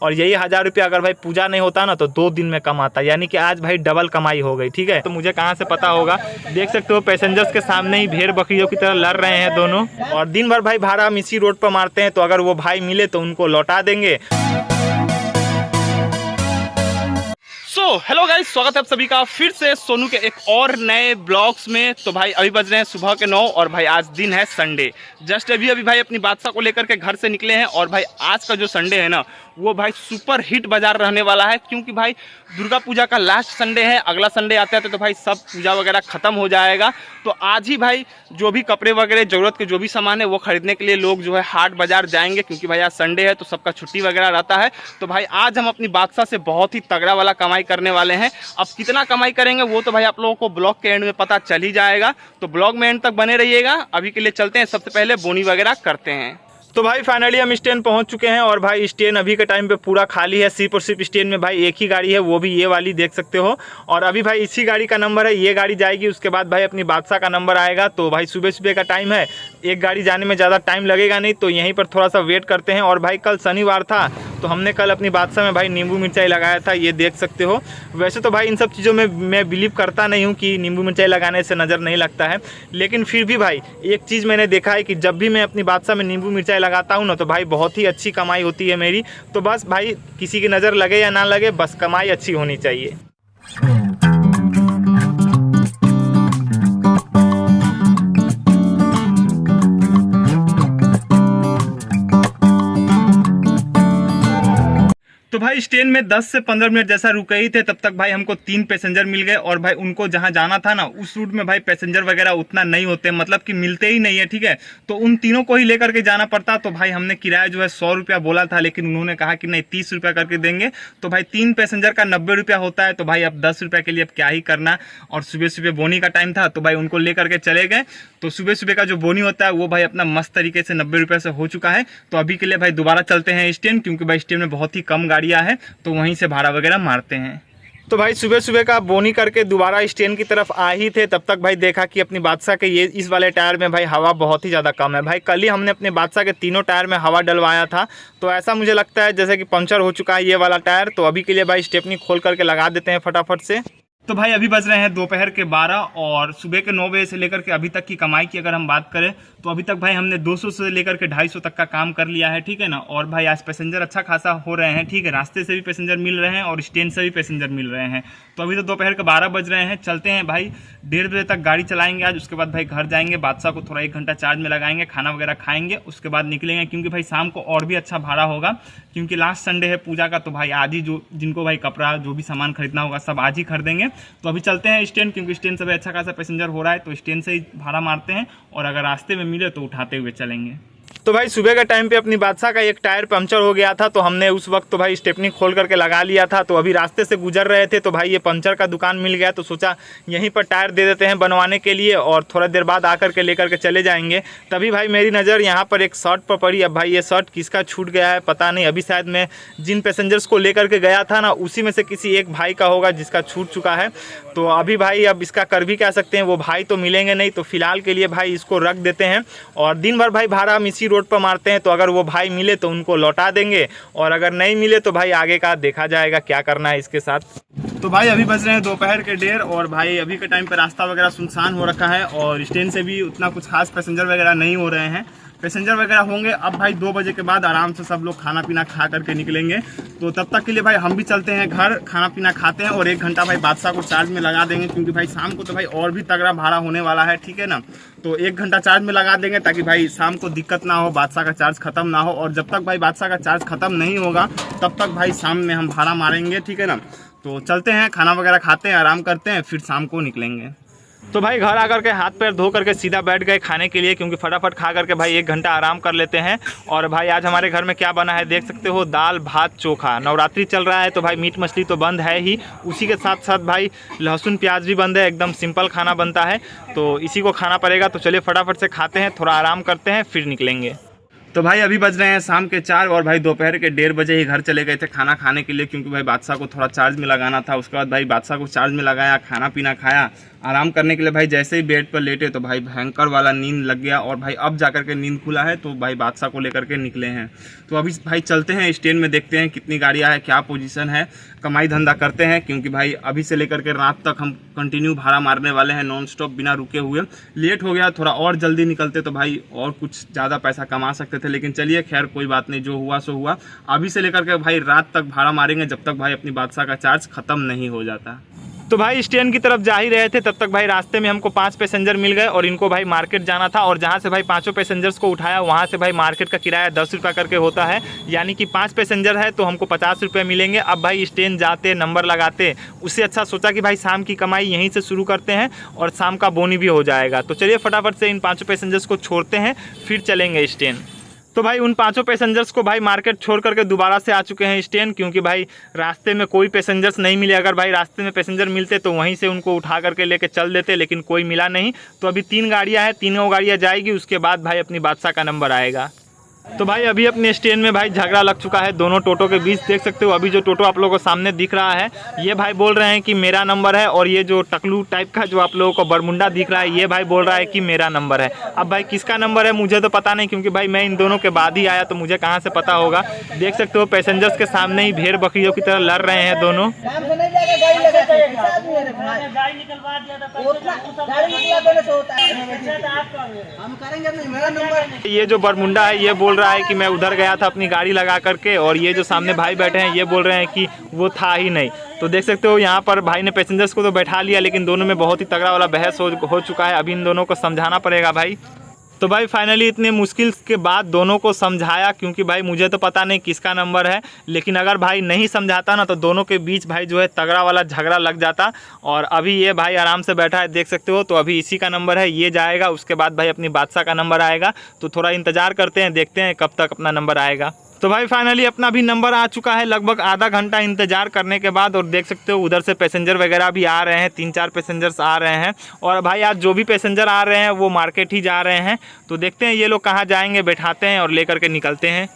और यही 1000 रुपया अगर भाई पूजा नहीं होता ना तो 2 दिन में कमाता, यानी कि आज भाई डबल कमाई हो गई। ठीक है, तो मुझे कहाँ से पता होगा, देख सकते हो पैसेंजर्स के सामने ही भेड़ बकरियों की तरह लड़ रहे हैं दोनों। और दिन भर भाई भाड़ा हम इसी रोड पर मारते हैं, तो अगर वो भाई मिले तो उनको लौटा देंगे। हेलो गाइस, स्वागत है आप सभी का फिर से सोनू के एक और नए ब्लॉग्स में। तो भाई अभी बज रहे हैं सुबह के 9 और भाई आज दिन है संडे। जस्ट अभी भाई अपनी बादशाह को लेकर के घर से निकले हैं। और भाई आज का जो संडे है ना वो भाई सुपर हिट बाजार रहने वाला है, क्योंकि भाई दुर्गा पूजा का लास्ट संडे है। अगला संडे आते आते तो भाई सब पूजा वगैरह खत्म हो जाएगा। तो आज ही भाई जो भी कपड़े वगैरह जरूरत के जो भी सामान है वो खरीदने के लिए लोग जो है हाट बाजार जाएंगे, क्योंकि भाई आज संडे है तो सबका छुट्टी वगैरह रहता है। तो भाई आज हम अपनी बादशाह से बहुत ही तगड़ा वाला कमाई करने वाले हैं। अब कितना कमाई करेंगे वो तो भाई आप लोगों को ब्लॉग के एंड में पता चल ही जाएगा, तो ब्लॉग में एंड तक बने रहिएगा। अभी के लिए चलते हैं, सबसे पहले बोनी वगैरह करते हैं। तो भाई फाइनली हम स्टैंड पहुंच चुके हैं और भाई स्टैंड अभी के टाइम पे पूरा खाली है। सिर्फ और सिर्फ स्टैंड में भाई एक ही गाड़ी है, वो भी ये वाली देख सकते हो। और अभी भाई इसी गाड़ी का नंबर है, ये गाड़ी जाएगी, उसके बाद भाई अपनी बादशाह का नंबर आएगा। तो भाई सुबह सुबह का टाइम है, एक गाड़ी जाने में ज़्यादा टाइम लगेगा नहीं, तो यहीं पर थोड़ा सा वेट करते हैं। और भाई कल शनिवार था तो हमने कल अपनी बादशाह में भाई नींबू मिर्चाई लगाया था, ये देख सकते हो। वैसे तो भाई इन सब चीज़ों में मैं बिलीव करता नहीं हूँ कि नींबू मिर्चाई लगाने से नज़र नहीं लगता है, लेकिन फिर भी भाई एक चीज़ मैंने देखा है कि जब भी मैं अपनी बादशाह में नींबू मिर्चाई लगाता हूँ ना तो भाई बहुत ही अच्छी कमाई होती है मेरी। तो बस भाई किसी की नज़र लगे या ना लगे, बस कमाई अच्छी होनी चाहिए। तो भाई स्टैंड में 10 से 15 मिनट जैसा रुके ही थे, तब तक भाई हमको 3 पैसेंजर मिल गए। और भाई उनको जहां जाना था ना उस रूट में भाई पैसेंजर वगैरह उतना नहीं होते, मतलब कि मिलते ही नहीं है। ठीक है, तो उन तीनों को ही लेकर के जाना पड़ता। तो भाई हमने किराया जो है 100 रुपया बोला था, लेकिन उन्होंने कहा कि नहीं 30 रुपया करके देंगे। तो भाई 3 पैसेंजर का 90 रुपया होता है। तो भाई अब 10 रुपया के लिए अब क्या ही करना। और सुबह सुबह बोनी का टाइम था तो भाई उनको लेकर के चले गए। तो सुबह सुबह का जो बोनी होता है वो भाई अपना मस्त तरीके से 90 रुपये से हो चुका है। तो अभी के लिए भाई दोबारा चलते हैं स्टैंड, क्योंकि भाई स्टैंड में बहुत ही कम गाड़ियाँ हैं, तो वहीं से भाड़ा वगैरह मारते हैं। तो भाई सुबह सुबह का बोनी करके दोबारा स्टैंड की तरफ आ ही थे, तब तक भाई देखा कि अपनी बादशाह के ये इस वाले टायर में भाई हवा बहुत ही ज़्यादा कम है। भाई कल ही हमने अपने बादशाह के तीनों टायर में हवा डलवाया था, तो ऐसा मुझे लगता है जैसे कि पंचर हो चुका है ये वाला टायर। तो अभी के लिए भाई स्टेपनी खोल करके लगा देते हैं फटाफट से। तो भाई अभी बज रहे हैं दोपहर के 12 और सुबह के 9 बजे से लेकर के अभी तक की कमाई की अगर हम बात करें तो अभी तक भाई हमने 200 से लेकर के 250 तक का काम कर लिया है। ठीक है ना, और भाई आज पैसेंजर अच्छा खासा हो रहे हैं। ठीक है, रास्ते से भी पैसेंजर मिल रहे हैं और स्टैंड से भी पैसेंजर मिल रहे हैं। तो अभी तो दोपहर के 12 बज रहे हैं, चलते हैं भाई 1:30 बजे तक गाड़ी चलाएंगे आज। उसके बाद भाई घर जाएंगे, बादशाह को थोड़ा 1 घंटा चार्ज में लगाएंगे, खाना वगैरह खाएंगे, उसके बाद निकलेंगे, क्योंकि भाई शाम को और भी अच्छा भाड़ा होगा, क्योंकि लास्ट संडे है पूजा का। तो भाई आज ही जो जिनको भाई कपड़ा जो भी सामान खरीदना होगा सब आज ही खरीदेंगे। तो अभी चलते हैं स्टैंड, क्योंकि स्टैंड से भी अच्छा खासा पैसेंजर हो रहा है, तो स्टैंड से ही भाड़ा मारते हैं और अगर रास्ते में मिले तो उठाते हुए चलेंगे। तो भाई सुबह का टाइम पे अपनी बादशाह का एक टायर पंचर हो गया था, तो हमने उस वक्त तो भाई स्टेपनी खोल करके लगा लिया था। तो अभी रास्ते से गुजर रहे थे तो भाई ये पंचर का दुकान मिल गया, तो सोचा यहीं पर टायर दे देते हैं बनवाने के लिए और थोड़ा देर बाद आकर के लेकर के चले जाएंगे। तभी भाई मेरी नज़र यहाँ पर एक शर्ट पर पड़ी। अब भाई ये शर्ट किसका छूट गया है पता नहीं, अभी शायद मैं जिन पैसेंजर्स को लेकर के गया था ना उसी में से किसी एक भाई का होगा जिसका छूट चुका है। तो अभी भाई अब इसका कर भी कह सकते हैं, वो भाई तो मिलेंगे नहीं, तो फिलहाल के लिए भाई इसको रख देते हैं। और दिन भर भाई भाड़ा हम इसी रोड पर मारते हैं, तो अगर वो भाई मिले तो उनको लौटा देंगे और अगर नहीं मिले तो भाई आगे का देखा जाएगा क्या करना है इसके साथ। तो भाई अभी बज रहे हैं दोपहर के 1:30 और भाई अभी के टाइम पे रास्ता वगैरह सुनसान हो रखा है और स्टैंड से भी उतना कुछ खास पैसेंजर वगैरह नहीं हो रहे हैं। पैसेंजर वगैरह होंगे अब भाई 2 बजे के बाद आराम से सब लोग खाना पीना खा करके निकलेंगे। तो तब तक के लिए भाई हम भी चलते हैं घर, खाना पीना खाते हैं और 1 घंटा भाई बादशाह को चार्ज में लगा देंगे, क्योंकि भाई शाम को तो भाई और भी तगड़ा भाड़ा होने वाला है। ठीक है ना, तो 1 घंटा चार्ज में लगा देंगे ताकि भाई शाम को दिक्कत ना हो, बादशाह का चार्ज खत्म ना हो। और जब तक भाई बादशाह का चार्ज खत्म नहीं होगा तब तक भाई शाम में हम भाड़ा मारेंगे। ठीक है ना, तो चलते हैं, खाना वगैरह खाते हैं, आराम करते हैं, फिर शाम को निकलेंगे। तो भाई घर आकर के हाथ पैर धो करके सीधा बैठ गए खाने के लिए, क्योंकि फटाफट खा करके भाई 1 घंटा आराम कर लेते हैं। और भाई आज हमारे घर में क्या बना है देख सकते हो, दाल भात चोखा। नवरात्रि चल रहा है तो भाई मीट मछली तो बंद है ही, उसी के साथ साथ भाई लहसुन प्याज भी बंद है। एकदम सिंपल खाना बनता है तो इसी को खाना पड़ेगा। तो चलिए फटाफट से खाते हैं, थोड़ा आराम करते हैं, फिर निकलेंगे। तो भाई अभी बज रहे हैं शाम के 4 और भाई दोपहर के 1:30 बजे ही घर चले गए थे खाना खाने के लिए, क्योंकि भाई बादशाह को थोड़ा चार्ज में लगाना था। उसके बाद भाई बादशाह को चार्ज में लगाया, खाना पीना खाया, आराम करने के लिए भाई जैसे ही बेड पर लेटे तो भाई भयंकर वाला नींद लग गया। और भाई अब जाकर के नींद खुला है तो भाई बादशाह को लेकर के निकले हैं। तो अभी भाई चलते हैं स्टैंड में, देखते हैं कितनी गाड़ियाँ हैं, क्या पोजीशन है, कमाई धंधा करते हैं। क्योंकि भाई अभी से लेकर के रात तक हम कंटिन्यू भाड़ा मारने वाले हैं, नॉन स्टॉप बिना रुके हुए। लेट हो गया, थोड़ा और जल्दी निकलते तो भाई और कुछ ज़्यादा पैसा कमा सकते थे, लेकिन चलिए खैर कोई बात नहीं, जो हुआ सो हुआ। अभी से लेकर के भाई रात तक भाड़ा मारेंगे जब तक भाई अपनी बादशाह का चार्ज ख़त्म नहीं हो जाता। तो भाई स्टैंड की तरफ जा ही रहे थे, तब तक भाई रास्ते में हमको 5 पैसेंजर मिल गए और इनको भाई मार्केट जाना था। और जहाँ से भाई 5 पैसेंजर्स को उठाया वहाँ से भाई मार्केट का किराया 10 रुपये करके होता है, यानी कि 5 पैसेंजर है तो हमको 50 रुपये मिलेंगे। अब भाई स्टैंड जाते नंबर लगाते, उससे अच्छा सोचा कि भाई शाम की कमाई यहीं से शुरू करते हैं और शाम का बोनी भी हो जाएगा। तो चलिए फटाफट से इन 5 पैसेंजर्स को छोड़ते हैं, फिर चलेंगे स्टैंड। तो भाई उन 5 पैसेंजर्स को भाई मार्केट छोड़ करके दोबारा से आ चुके हैं स्टैंड, क्योंकि भाई रास्ते में कोई पैसेंजर्स नहीं मिले। अगर भाई रास्ते में पैसेंजर मिलते तो वहीं से उनको उठा करके लेके चल देते, लेकिन कोई मिला नहीं। तो अभी 3 गाड़ियाँ हैं, तीनों गाड़ियाँ जाएगी, उसके बाद भाई अपनी बादशाह का नंबर आएगा। तो भाई अभी अपने स्टैंड में भाई झगड़ा लग चुका है दोनों टोटो के बीच। देख सकते हो अभी जो टोटो आप लोगों को सामने दिख रहा है, ये भाई बोल रहे हैं कि मेरा नंबर है, और ये जो टकलू टाइप का जो आप लोगों को बरमुंडा दिख रहा है, ये भाई बोल रहा है कि मेरा नंबर है। अब भाई किसका नंबर है मुझे तो पता नहीं, क्योंकि भाई मैं इन दोनों के बाद ही आया तो मुझे कहाँ से पता होगा। देख सकते हो पैसेंजर्स के सामने ही भेड़ बकरियों की तरह लड़ रहे हैं दोनों। ये जो बरमुंडा है ये बोल रहा है कि मैं उधर गया था अपनी गाड़ी लगा करके, और ये जो सामने भाई बैठे हैं ये बोल रहे हैं कि वो था ही नहीं। तो देख सकते हो यहाँ पर भाई ने पैसेंजर्स को तो बैठा लिया, लेकिन दोनों में बहुत ही तगड़ा वाला बहस हो चुका है। अभी इन दोनों को समझाना पड़ेगा भाई। तो भाई फाइनली इतने मुश्किल के बाद दोनों को समझाया, क्योंकि भाई मुझे तो पता नहीं किसका नंबर है, लेकिन अगर भाई नहीं समझाता ना तो दोनों के बीच भाई जो है तगड़ा वाला झगड़ा लग जाता। और अभी ये भाई आराम से बैठा है, देख सकते हो। तो अभी इसी का नंबर है, ये जाएगा, उसके बाद भाई अपनी बादशाह का नंबर आएगा। तो थोड़ा इंतज़ार करते हैं, देखते हैं कब तक अपना नंबर आएगा। तो भाई फाइनली अपना भी नंबर आ चुका है, लगभग आधा घंटा इंतजार करने के बाद। और देख सकते हो उधर से पैसेंजर वगैरह भी आ रहे हैं, 3-4 पैसेंजर्स आ रहे हैं। और भाई आज जो भी पैसेंजर आ रहे हैं वो मार्केट ही जा रहे हैं। तो देखते हैं ये लोग कहाँ जाएंगे, बैठाते हैं और लेकर के निकलते हैं।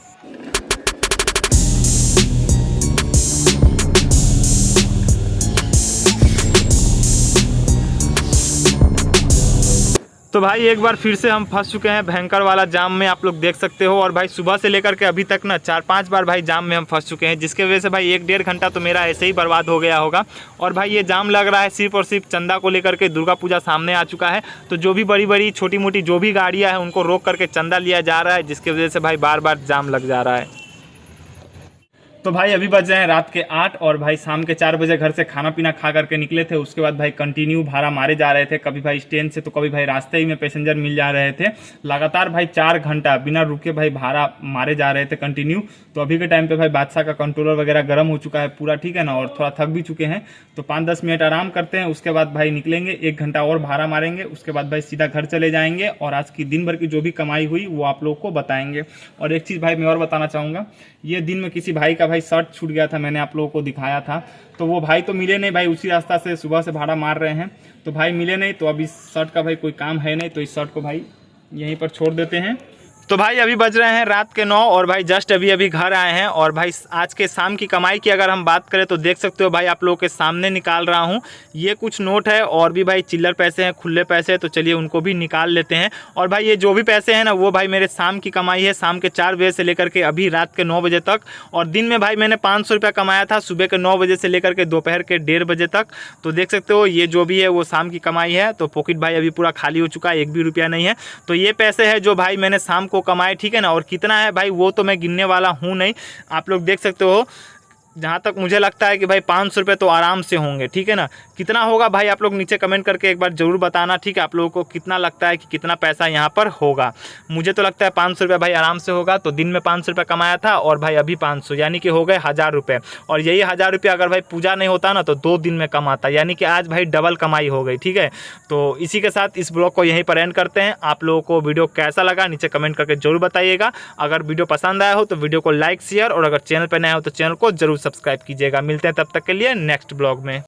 तो भाई एक बार फिर से हम फंस चुके हैं भयंकर वाला जाम में, आप लोग देख सकते हो। और भाई सुबह से लेकर के अभी तक ना 4-5 बार भाई जाम में हम फंस चुके हैं, जिसके वजह से भाई 1-1.5 घंटा तो मेरा ऐसे ही बर्बाद हो गया होगा। और भाई ये जाम लग रहा है सिर्फ और सिर्फ चंदा को लेकर के। दुर्गा पूजा सामने आ चुका है, तो जो भी बड़ी बड़ी छोटी मोटी जो भी गाड़ियाँ हैं उनको रोक करके चंदा लिया जा रहा है, जिसकी वजह से भाई बार बार जाम लग जा रहा है। तो भाई अभी बज रहे हैं रात के 8 और भाई शाम के 4 बजे घर से खाना पीना खा करके निकले थे। उसके बाद भाई कंटिन्यू भाड़ा मारे जा रहे थे, कभी भाई स्टैंड से तो कभी भाई रास्ते ही में पैसेंजर मिल जा रहे थे। लगातार भाई 4 घंटा बिना रुके भाई भाड़ा मारे जा रहे थे कंटिन्यू। तो अभी के टाइम पे भाई बादशाह का कंट्रोलर वगैरह गर्म हो चुका है पूरा, ठीक है ना, और थोड़ा थक भी चुके हैं। तो 5-10 मिनट आराम करते हैं, उसके बाद भाई निकलेंगे, 1 घंटा और भाड़ा मारेंगे, उसके बाद भाई सीधा घर चले जाएंगे। और आज की दिन भर की जो भी कमाई हुई वो आप लोग को बताएंगे। और एक चीज़ भाई मैं और बताना चाहूँगा, ये दिन में किसी भाई का भाई शर्ट छूट गया था, मैंने आप लोगों को दिखाया था। तो वो भाई तो मिले नहीं भाई, उसी रास्ता से सुबह से भाड़ा मार रहे हैं, तो भाई मिले नहीं। तो अभी शर्ट का भाई कोई काम है नहीं, तो इस शर्ट को भाई यहीं पर छोड़ देते हैं। तो भाई अभी बज रहे हैं रात के 9 और भाई जस्ट अभी घर आए हैं। और भाई आज के शाम की कमाई की अगर हम बात करें तो देख सकते हो भाई आप लोगों के सामने निकाल रहा हूं। ये कुछ नोट है और भी भाई चिल्लर पैसे हैं, खुले पैसे, तो चलिए उनको भी निकाल लेते हैं। और भाई ये जो भी पैसे हैं ना वो भाई मेरे शाम की कमाई है, शाम के 4 बजे से लेकर के अभी रात के 9 बजे तक। और दिन में भाई मैंने 500 रुपया कमाया था, सुबह के 9 बजे से लेकर के दोपहर के 1:30 बजे तक। तो देख सकते हो ये जो भी है वो शाम की कमाई है। तो पॉकेट भाई अभी पूरा खाली हो चुका है, 1 भी रुपया नहीं है। तो ये पैसे है जो भाई मैंने शाम को कमाए, ठीक है ना। और कितना है भाई वो तो मैं गिनने वाला हूँ नहीं, आप लोग देख सकते हो। जहाँ तक मुझे लगता है कि भाई 500 रुपये तो आराम से होंगे, ठीक है ना। कितना होगा भाई आप लोग नीचे कमेंट करके एक बार ज़रूर बताना, ठीक है। आप लोगों को कितना लगता है कि कितना पैसा यहाँ पर होगा। मुझे तो लगता है 500 रुपये भाई आराम से होगा। तो दिन में 500 रुपये कमाया था और भाई अभी 500, यानी कि हो गए 1000 रुपये। और यही 1000 रुपये अगर भाई पूजा नहीं होता ना तो 2 दिन में कमाता, यानी कि आज भाई डबल कमाई हो गई, ठीक है। तो इसी के साथ इस ब्लॉग को यहीं पर एंड करते हैं। आप लोगों को वीडियो कैसा लगा नीचे कमेंट करके जरूर बताइएगा। अगर वीडियो पसंद आया हो तो वीडियो को लाइक शेयर, और अगर चैनल पर नया हो तो चैनल को जरूर सब्सक्राइब कीजिएगा। मिलते हैं तब तक के लिए नेक्स्ट ब्लॉग में।